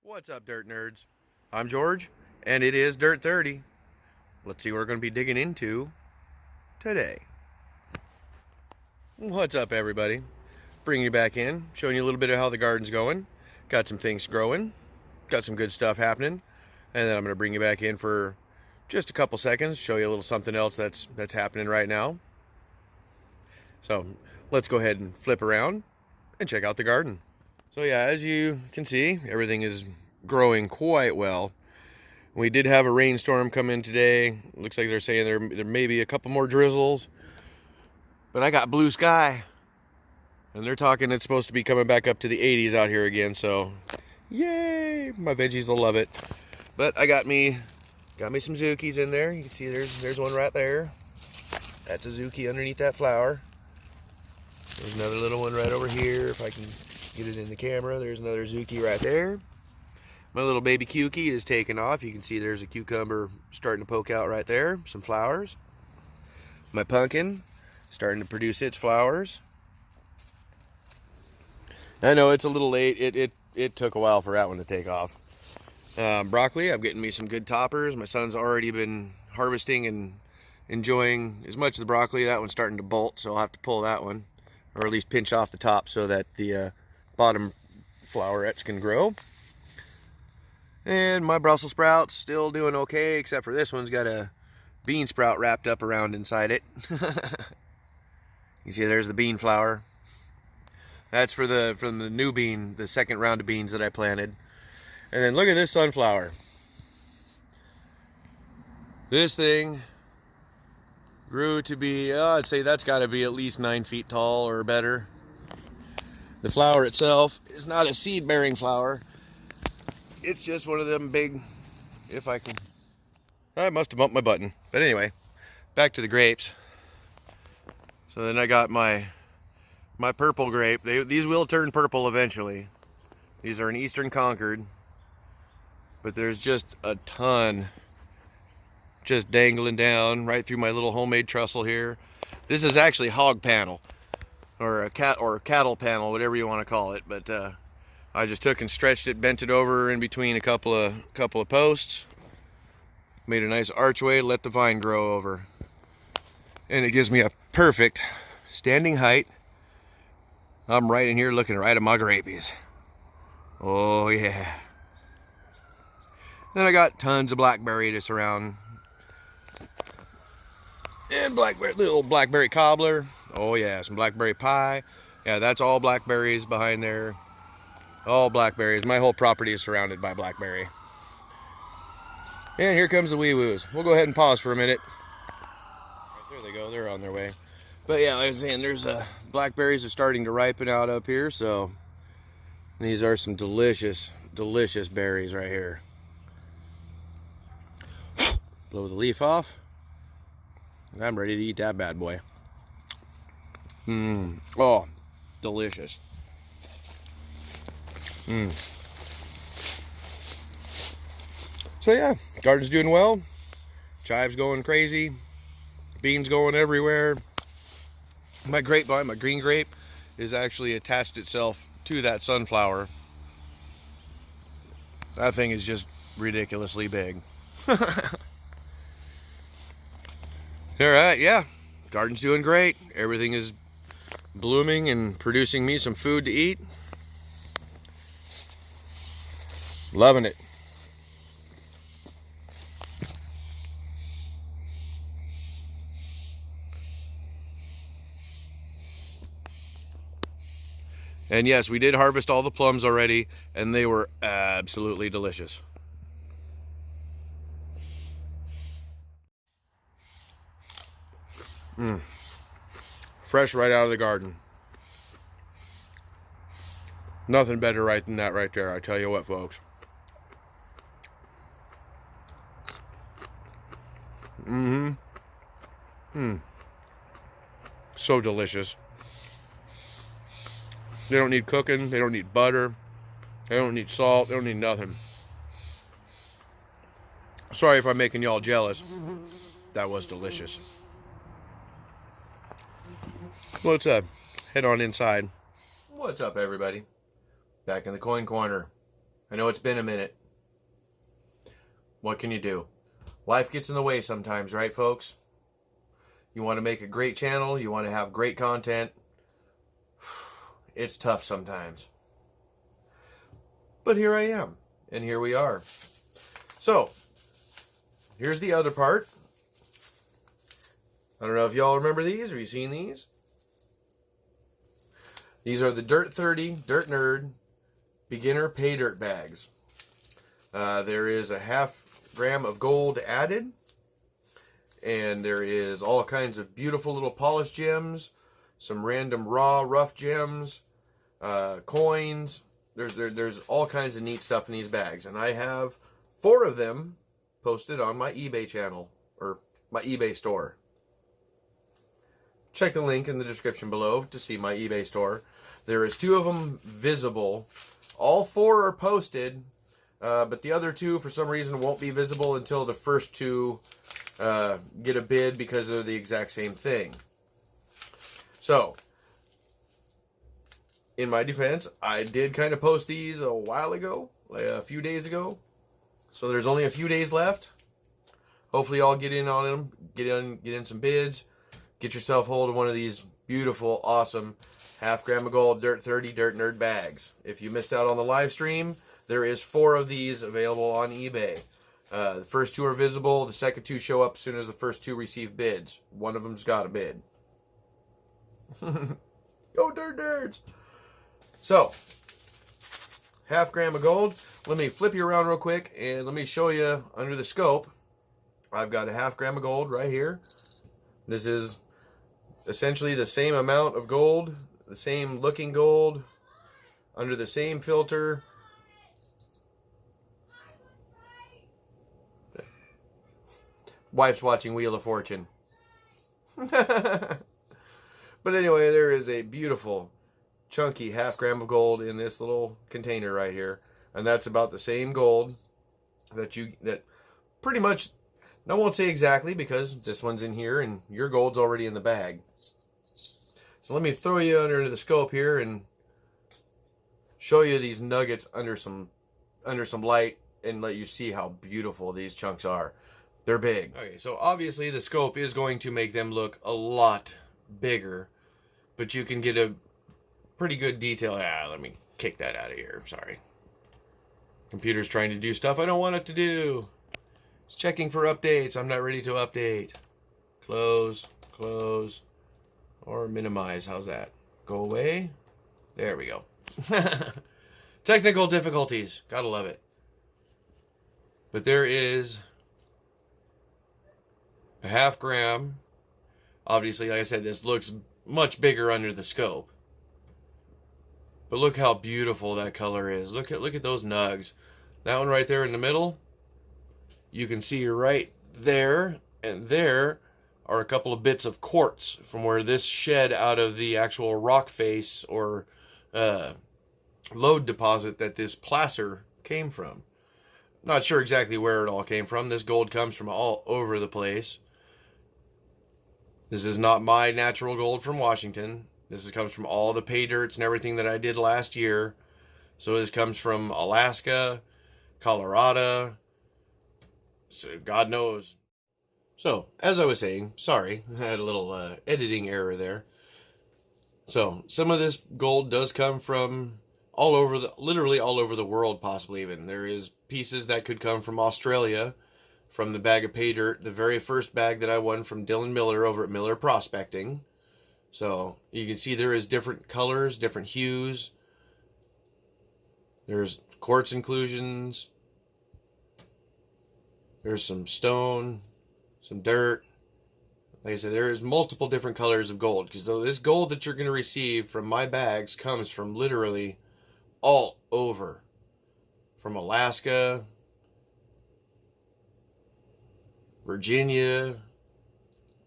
What's up, Dirt Nerds? I'm George, and it is Dirt 30. Let's see what we're going to be digging into today. What's up, everybody? Bringing you back in, showing you a little bit of how the garden's going. Got some things growing, got some good stuff happening, and then I'm going to bring you back in for just a couple seconds, show you a little something else that's happening right now. So let's go ahead and flip around and check out the garden. So yeah, as you can see, everything is growing quite well. We did have a rainstorm come in today. Looks like they're saying there may be a couple more drizzles. But I got blue sky. And they're talking it's supposed to be coming back up to the 80s out here again, so yay! My veggies will love it. But I got me some Zukis in there. You can see there's one right there. That's a Zuki underneath that flower. There's another little one right over here. If I can get it in the camera, there's another Zuki right there. My little baby Cukie is taking off. You can see there's a cucumber starting to poke out right there. Some flowers. My pumpkin starting to produce its flowers. I know it's a little late. It took a while for that one to take off. Broccoli, I'm getting me some good toppers. My son's already been harvesting and enjoying as much of the broccoli. That one's starting to bolt, so I'll have to pull that one, or at least pinch off the top so that the bottom flowerets can grow. And my Brussels sprouts still doing okay, except for this one's got a bean sprout wrapped up around inside it. You see there's the bean flower. That's from the new bean, the second round of beans that I planted. And then look at this sunflower. This thing grew to be, I'd say that's got to be at least 9 feet tall or better. The flower itself is not a seed-bearing flower. It's just one of them big, if I can, I must have bumped my button. But anyway, back to the grapes. So then I got my purple grape. These will turn purple eventually. These are an Eastern Concord. But there's just a ton just dangling down right through my little homemade trestle here. This is actually hog panel, or a cattle panel, whatever you want to call it. But I just took and stretched it, bent it over in between a couple of posts, made a nice archway, let the vine grow over, and it gives me a perfect standing height. I'm right in here looking right at my grapies. Oh yeah. Then I got tons of blackberry to surround, and little blackberry cobbler. Oh yeah, some blackberry pie. Yeah, that's all blackberries behind there. All blackberries. My whole property is surrounded by blackberry. And here comes the wee-woos. We'll go ahead and pause for a minute. Right, there they go. They're on their way. But yeah, like I was saying, there's blackberries are starting to ripen out up here. So these are some delicious, delicious berries right here. Blow the leaf off. And I'm ready to eat that bad boy. Oh, delicious. So yeah, garden's doing well. Chive's going crazy. Beans going everywhere. My grapevine, my green grape, is actually attached itself to that sunflower. That thing is just ridiculously big. Alright, yeah. Garden's doing great. Everything is blooming and producing me some food to eat. Loving it. And yes, we did harvest all the plums already, and they were absolutely delicious. Fresh right out of the garden. Nothing better right than that right there, I tell you what, folks. So delicious. They don't need cooking. They don't need butter. They don't need salt. They don't need nothing. Sorry if I'm making y'all jealous. That was delicious. Let's head on inside. What's up, everybody? Back in the coin corner. I know it's been a minute. What can you do? Life gets in the way sometimes, right, folks? You want to make a great channel, you want to have great content. It's tough sometimes. But here I am, and here we are. So, here's the other part. I don't know if y'all remember these. Have you seen these? These are the Dirt 30 Dirt Nerd Beginner Pay Dirt bags. There is a ½ gram of gold added. And there is all kinds of beautiful little polished gems. Some random raw rough gems. Coins. There's all kinds of neat stuff in these bags. And I have 4 of them posted on my eBay channel. Or my eBay store. Check the link in the description below to see my eBay store. There is 2 of them visible. All 4 are posted, but the other 2 for some reason won't be visible until the first 2 get a bid because they're the exact same thing. So, in my defense, I did kind of post these a while ago, like a few days ago. So there's only a few days left. Hopefully y'all get in on them, get in some bids. Get yourself hold of one of these beautiful, awesome ½ gram of gold Dirt 30 Dirt Nerd bags. If you missed out on the live stream, there is 4 of these available on eBay. The first 2 are visible. The second 2 show up as soon as the first 2 receive bids. One of them's got a bid. Go Dirt Nerds! So, ½ gram of gold. Let me flip you around real quick and let me show you under the scope. I've got a ½ gram of gold right here. This is essentially the same amount of gold, the same looking gold, under the same filter. Wife's watching Wheel of Fortune. But anyway, there is a beautiful, chunky ½ gram of gold in this little container right here. And that's about the same gold that pretty much, I won't say exactly because this one's in here and your gold's already in the bag. So let me throw you under the scope here and show you these nuggets under some light and let you see how beautiful these chunks are. They're big. Okay, so obviously the scope is going to make them look a lot bigger, but you can get a pretty good detail. Let me kick that out of here. Sorry. Computer's trying to do stuff I don't want it to do. It's checking for updates. I'm not ready to update. Close, close, or minimize. How's that? Go away. There we go. Technical difficulties. Gotta love it. But there is a ½ gram. Obviously, like I said, this looks much bigger under the scope. But look how beautiful that color is. Look at those nugs. That one right there in the middle. You can see right there, and there are a couple of bits of quartz from where this shed out of the actual rock face or lode deposit that this placer came from. Not sure exactly where it all came from. This gold comes from all over the place. This is not my natural gold from Washington. This comes from all the pay dirts and everything that I did last year. So this comes from Alaska, Colorado, so God knows. So, as I was saying, sorry, I had a little editing error there. So, some of this gold does come from all over literally all over the world, possibly even. There is pieces that could come from Australia, from the bag of pay dirt, the very first bag that I won from Dylan Miller over at Miller Prospecting. So, you can see there is different colors, different hues. There's quartz inclusions. There's some stone, some dirt. Like I said, there is multiple different colors of gold. Because this gold that you're going to receive from my bags comes from literally all over. From Alaska, Virginia,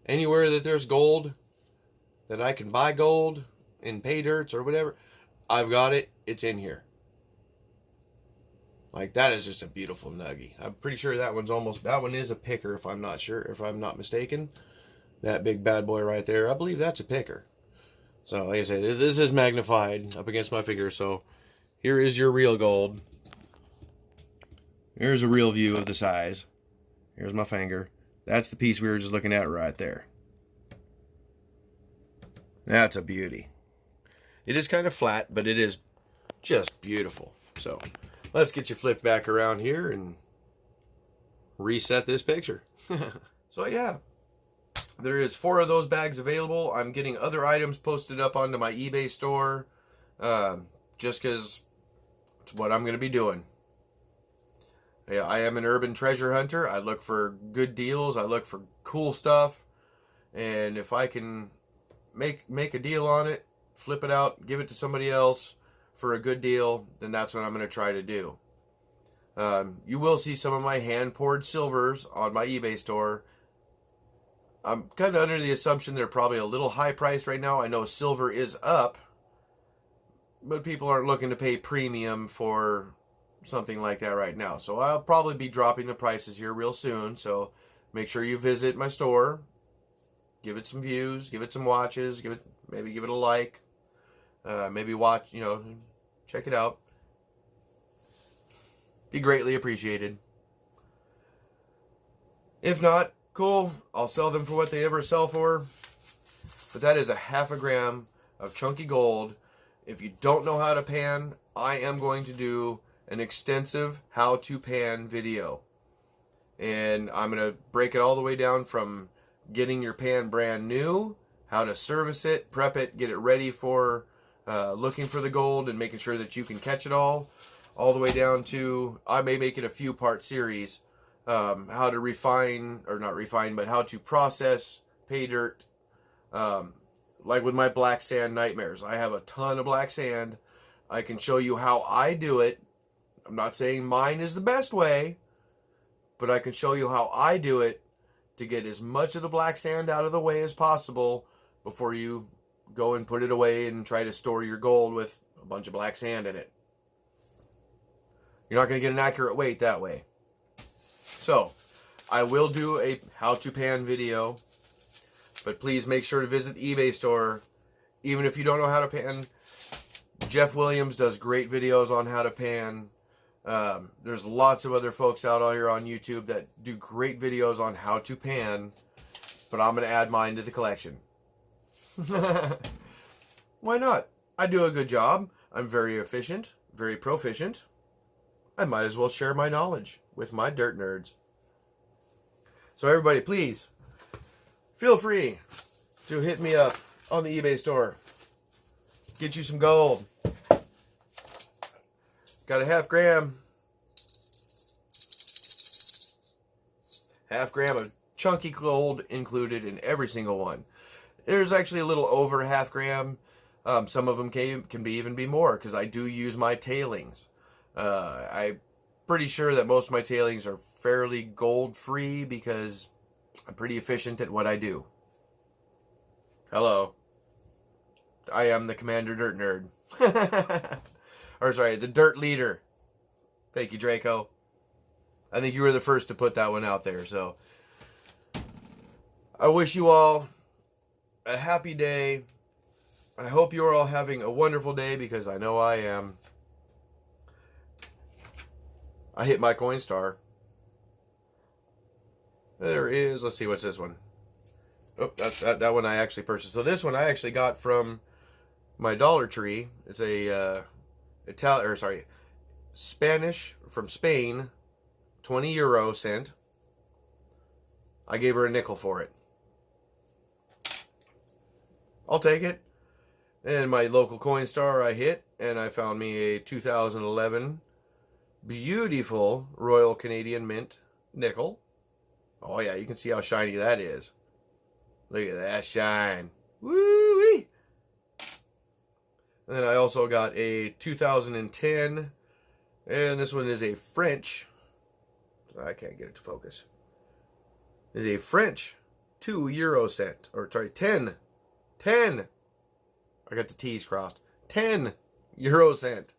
anywhere that there's gold, that I can buy gold in pay dirts or whatever, I've got it. It's in here. Like, that is just a beautiful nuggie. I'm pretty sure that one is a picker, if I'm not mistaken. That big bad boy right there, I believe that's a picker. So, like I said, this is magnified up against my finger. So, here is your real gold. Here's a real view of the size. Here's my finger. That's the piece we were just looking at right there. That's a beauty. It is kind of flat, but it is just beautiful. So let's get you flipped back around here and reset this picture. So yeah, there is 4 of those bags available. I'm getting other items posted up onto my eBay store, just because it's what I'm going to be doing. Yeah, I am an urban treasure hunter. I look for good deals. I look for cool stuff. And if I can make a deal on it, flip it out, give it to somebody else for a good deal, then that's what I'm going to try to do. You will see some of my hand-poured silvers on my eBay store. I'm kind of under the assumption they're probably a little high priced right now. I know silver is up, but people aren't looking to pay premium for something like that right now. So I'll probably be dropping the prices here real soon. So make sure you visit my store, give it some views, give it some watches, maybe give it a like, maybe watch, check it out. Be greatly appreciated. If not, cool, I'll sell them for what they ever sell for. But that is a 1/2 gram of chunky gold. If you don't know how to pan, I am going to do an extensive how to pan video. And I'm going to break it all the way down from getting your pan brand new, how to service it, prep it, get it ready for looking for the gold and making sure that you can catch it all the way down to, I may make it a few part series, how to refine, or not refine, but how to process pay dirt. Like with my black sand nightmares, I have a ton of black sand. I can show you how I do it. I'm not saying mine is the best way, but I can show you how I do it to get as much of the black sand out of the way as possible before you go and put it away and try to store your gold with a bunch of black sand in it. You're not going to get an accurate weight that way. So, I will do a how to pan video, but please make sure to visit the eBay store. Even if you don't know how to pan, Jeff Williams does great videos on how to pan. There's lots of other folks out here on YouTube that do great videos on how to pan, but I'm going to add mine to the collection. Why not? I do a good job. I'm very efficient, very proficient. I might as well share my knowledge with my dirt nerds. So everybody, please, feel free to hit me up on the eBay store. Get you some gold. Got a 1/2 gram. 1/2 gram of chunky gold included in every single one. There's actually a little over 1/2 gram. Some of them can even be more because I do use my tailings. I'm pretty sure that most of my tailings are fairly gold free because I'm pretty efficient at what I do. Hello. I am the Commander Dirt Nerd. Or sorry, the Dirt Leader. Thank you, Draco. I think you were the first to put that one out there. So I wish you all a happy day. I hope you're all having a wonderful day because I know I am. I hit my Coinstar. There is, let's see, what's this one? Oh, that one I actually purchased. So this one I actually got from my Dollar Tree. It's a Spanish from Spain, 20 euro cent. I gave her a nickel for it. I'll take it. And my local Coinstar I hit, and I found me a 2011 beautiful Royal Canadian Mint nickel. Oh yeah, you can see how shiny that is. Look at that shine. Woo-wee! And then I also got a 2010, and this one is a French, I can't get it to focus, is a French 2 euro cent, or sorry, 10, I got the T's crossed, 10 euro cent.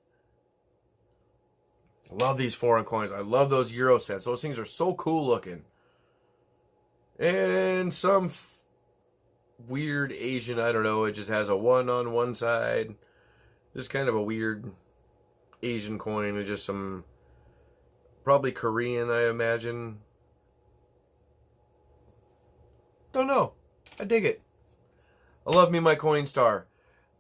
I love these foreign coins. I love those euro cents. Those things are so cool looking. And some weird Asian, I don't know, it just has a 1 on one side. Just kind of a weird Asian coin with just some Probably Korean, I imagine. Don't know. I dig it. I love me my Coinstar.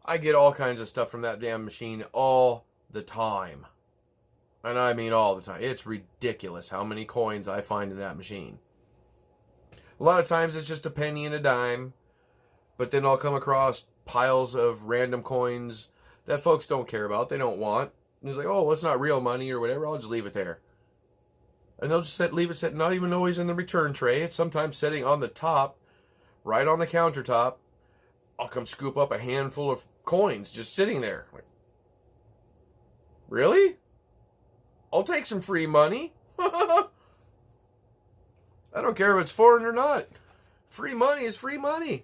I get all kinds of stuff from that damn machine all the time. And I mean all the time. It's ridiculous how many coins I find in that machine. A lot of times it's just a penny and a dime. But then I'll come across piles of random coins that folks don't care about. They don't want. And it's like, oh, well, it's not real money or whatever. I'll just leave it there. And they'll just leave it set, not even always in the return tray. It's sometimes sitting on the top, right on the countertop. I'll come scoop up a handful of coins just sitting there. Like, really? I'll take some free money. I don't care if it's foreign or not. Free money is free money.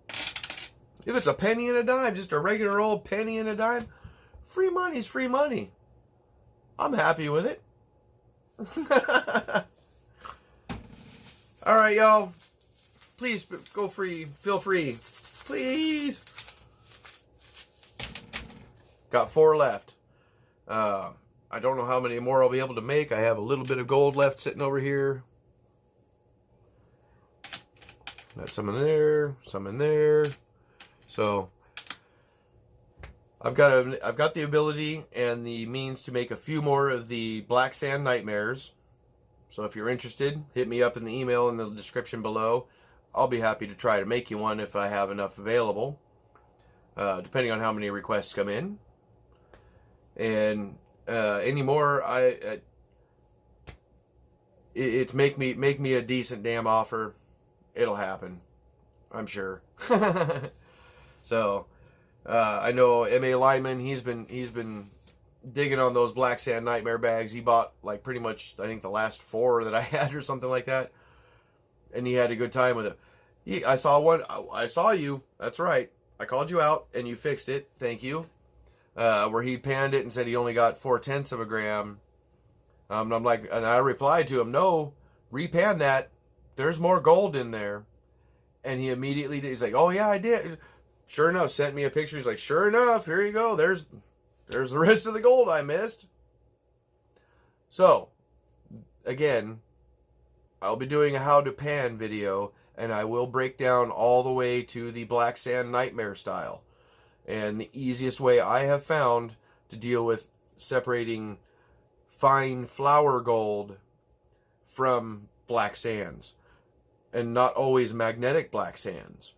If it's a penny and a dime, just a regular old penny and a dime, free money is free money. I'm happy with it. All right, y'all. Please go free. Feel free. Please. Got 4 left. I don't know how many more I'll be able to make. I have a little bit of gold left sitting over here. Got some in there, some in there. So I've got the ability and the means to make a few more of the Black Sand Nightmares. So if you're interested, hit me up in the email in the description below. I'll be happy to try to make you one if I have enough available, depending on how many requests come in. And any more, it's make me a decent damn offer. It'll happen, I'm sure. So I know M.A. Lyman, he's been digging on those Black Sand Nightmare bags. He bought like pretty much, I think, the last 4 that I had or something like that, and he had a good time with it. I saw you. That's right. I called you out and you fixed it. Thank you. Where he panned it and said he only got 0.4 of a gram. And I'm like, and I replied to him, no, repan that. There's more gold in there. And he immediately did. He's like, oh yeah, I did. Sure enough, sent me a picture. He's like, sure enough, here you go. There's the rest of the gold I missed. So, again, I'll be doing a how to pan video, and I will break down all the way to the Black Sand Nightmare style. And the easiest way I have found to deal with separating fine flour gold from black sands, and not always magnetic black sands.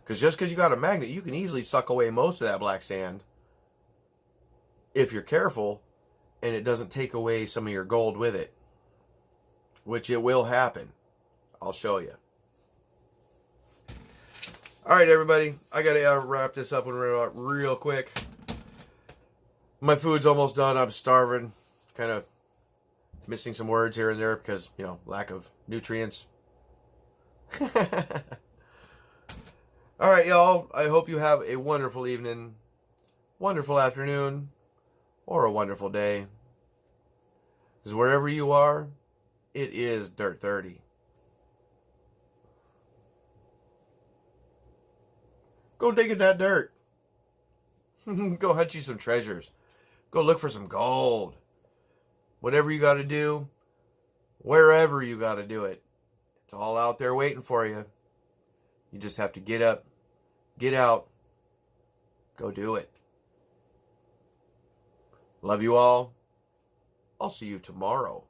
Because just because you got a magnet, you can easily suck away most of that black sand if you're careful, and it doesn't take away some of your gold with it, which it will happen. I'll show you. All right, everybody, I got to wrap this up real quick. My food's almost done. I'm starving. Kind of missing some words here and there because, you know, lack of nutrients. All right, y'all. I hope you have a wonderful evening, wonderful afternoon, or a wonderful day. Because wherever you are, it is Dirt 30. Go dig at that dirt. Go hunt you some treasures. Go look for some gold. Whatever you got to do, wherever you got to do it, it's all out there waiting for you. You just have to get up, get out, go do it. Love you all. I'll see you tomorrow.